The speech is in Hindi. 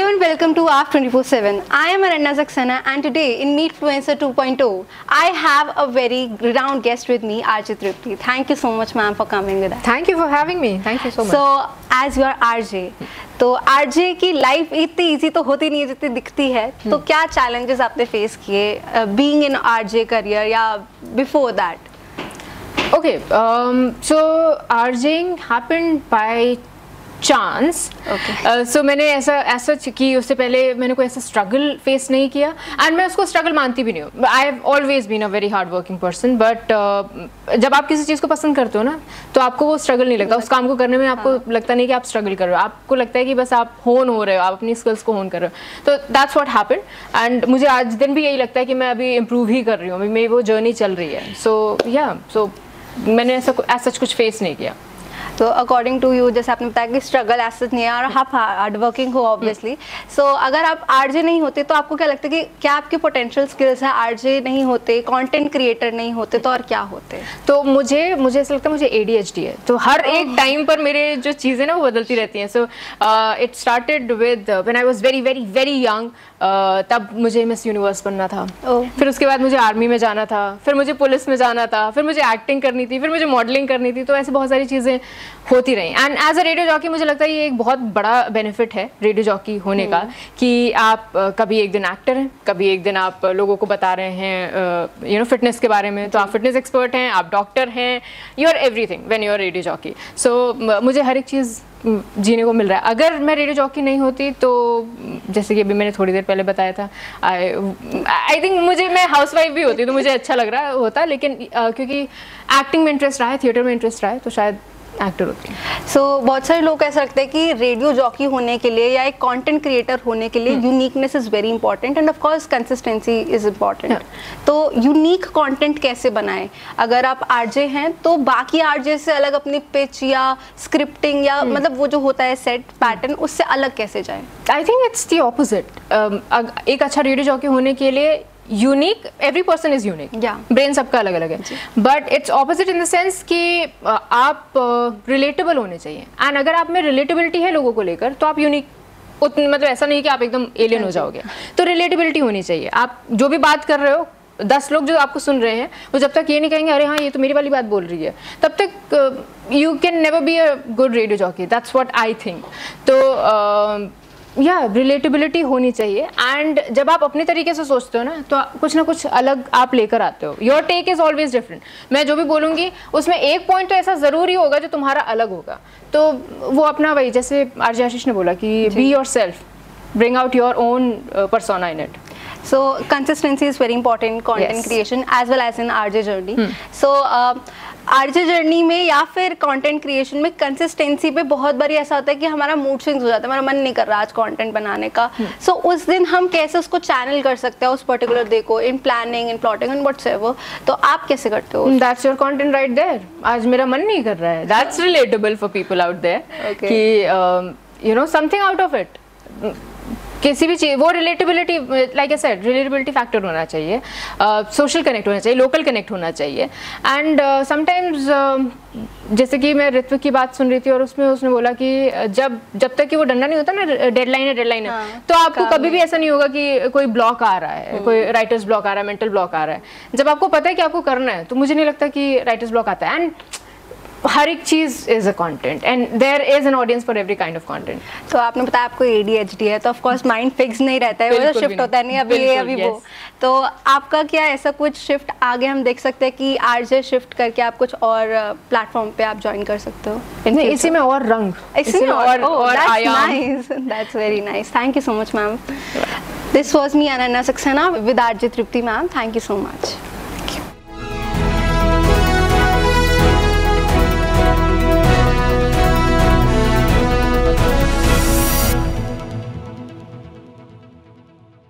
Hello and welcome to AF 24/7. I am Ananya Saxena and today in Meetfluencer 2.0 I have a very renowned guest with me, RJ Tripti. Thank you so much ma'am for coming with us. Thank you for having me. Thank you so much. So as you are RJ, तो RJ की लाइफ इतनी इजी तो होती नहीं है जितनी दिखती है, तो क्या चैलेंजेस आपने फेस किए बीइंग इन RJ करियर या before that? Okay, so RJing happened by chance. Okay. So मैंने ऐसा कि उससे पहले मैंने कोई ऐसा स्ट्रगल फेस नहीं किया एंड मैं उसको स्ट्रगल मानती भी नहीं हूँ. I have always been a very hard working person, but जब आप किसी चीज़ को पसंद करते हो ना तो आपको वो स्ट्रगल नहीं लगता. उस काम को करने में आपको लगता नहीं कि आप स्ट्रगल कर रहे हो, आपको लगता है कि बस आप होन हो रहे हो, आप अपनी स्किल्स को होन कर रहे हो. तो दैट्स व्हाट हैपेंड एंड मुझे आज दिन भी यही लगता है कि मैं अभी इम्प्रूव ही कर रही हूँ, मेरी वो जर्नी चल रही है. सो मैंने ऐसा सच कुछ फेस नहीं किया. तो अकॉर्डिंग टू यू, जैसे आपने बताया कि स्ट्रगल ऐसा नहीं है और आप हार्ड वर्किंग हो ऑब्वियसली. सो अगर आप आरजे नहीं होते तो आपको क्या लगता है कि क्या आपके पोटेंशियल स्किल्स है, आरजे नहीं होते, कंटेंट क्रिएटर नहीं होते तो और क्या होते? तो मुझे ऐसा लगता है मुझे ADHD है, तो हर एक टाइम पर मेरे जो चीज़ें ना वो बदलती रहती हैं. So it started with when I was very very very young. तब मुझे मिस यूनिवर्स बनना था. फिर उसके बाद मुझे आर्मी में जाना था, फिर मुझे पुलिस में जाना था, फिर मुझे एक्टिंग करनी थी, फिर मुझे मॉडलिंग करनी थी. तो ऐसे बहुत सारी चीज़ें होती रही. And as a radio jockey मुझे लगता है ये एक बहुत बड़ा बेनिफिट है रेडियो जॉकी होने का, कि आप कभी एक दिन एक्टर हैं, कभी एक दिन आप लोगों को बता रहे हैं फिटनेस के बारे में, तो आप फिटनेस एक्सपर्ट हैं, आप डॉक्टर हैं, you are everything when you are radio jockey. So मुझे हर एक चीज़ जीने को मिल रहा है. अगर मैं रेडियो जॉकी नहीं होती तो जैसे कि अभी मैंने थोड़ी देर पहले बताया था, आई थिंक मैं हाउसवाइफ भी होती तो मुझे अच्छा लग रहा होता, लेकिन क्योंकि एक्टिंग में इंटरेस्ट रहा है, थिएटर में इंटरेस्ट रहा है, तो शायद एक्टर होती है. सो बहुत सारे लोग ऐसा रखते हैं कि रेडियो जॉकी होने के लिए या एक कंटेंट क्रिएटर होने के लिए uniqueness is very important end of course consistency is important. तो यूनिक कंटेंट कैसे बनाएं? अगर आप आरजे हैं तो बाकी आरजे से अलग अपनी पिच या स्क्रिप्टिंग या मतलब वो जो होता है सेट पैटर्न, उससे अलग कैसे जाएं? I think it's the opposite. एक अच्छा रेडियो जॉकी होने के लिए unique, every person is unique, brain सबका अलग अलग है, but it's opposite in the sense कि आप रिलेटेबल होने चाहिए. एंड अगर आप में रिलेटेबिलिटी है लोगों को लेकर तो आप यूनिक, मतलब ऐसा नहीं कि आप एकदम एलियन हो जाओगे. तो रिलेटेबिलिटी होनी चाहिए. आप जो भी बात कर रहे हो, 10 लोग जो आपको सुन रहे हैं वो जब तक ये नहीं कहेंगे अरे हाँ ये तो मेरी वाली बात बोल रही है, तब तक you can never be a good radio jockey. That's what I think. तो रिलेटेबिलिटी होनी चाहिए. एंड जब आप अपने तरीके से सोचते हो ना तो कुछ ना कुछ अलग आप लेकर आते हो. Your take is always different. मैं जो भी बोलूँगी उसमें एक पॉइंट तो ऐसा ज़रूरी होगा जो तुम्हारा अलग होगा. तो वो अपना वही, जैसे आरजे आशीष ने बोला कि be your self, bring out your own persona in it. So consistency is very important in content creation as well as in RJ journey. So RJ journey में या फिर content creation में consistency पे बहुत बारी ऐसा होता है कि हमारा mood swings हो जाता है, हमारा मन नहीं कर रहा आज content बनाने का. So उस दिन हम कैसे उसको channel कर सकते हैं उस particular day को, in planning, in plotting and whatsoever. तो आप कैसे करते हो? That's your content right there. आज मेरा मन नहीं कर रहा है. That's relatable for people out there. Okay. कि something out of it. किसी भी चीज़ वो relatability, like I said, relatability factor होना चाहिए, सोशल कनेक्ट होना चाहिए, लोकल कनेक्ट होना चाहिए. एंड समटाइम्स जैसे कि मैं ऋत्विक की बात सुन रही थी और उसमें उसने बोला कि जब तक कि वो डंडा नहीं होता ना, डेडलाइन है, तो आपको कभी भी ऐसा नहीं होगा कि कोई ब्लॉक आ रहा है, कोई राइटर्स ब्लॉक आ रहा है, मेंटल ब्लॉक आ रहा है. जब आपको पता है कि आपको करना है तो मुझे नहीं लगता कि राइटर्स ब्लॉक आता है. एंड हर एक चीज is a content and there is an audience for every kind of content. तो आपने बताया आपको ADHD है, तो ऑफ कोर्स माइंड फिक्स नहीं रहता है, वो तो शिफ्ट होता है, नहीं अभी ये अभी वो. तो आपका क्या ऐसा कुछ शिफ्ट आगे हम देख सकते हैं कि आरजे शिफ्ट करके आप कुछ और प्लेटफॉर्म पे आप ज्वाइन कर सकते हो? इसी में और रंग, इसी में और आयाम. That's very nice. Thank you so much ma'am. This was me Ananya Saxena with RJ Tripti ma'am. Thank you so much.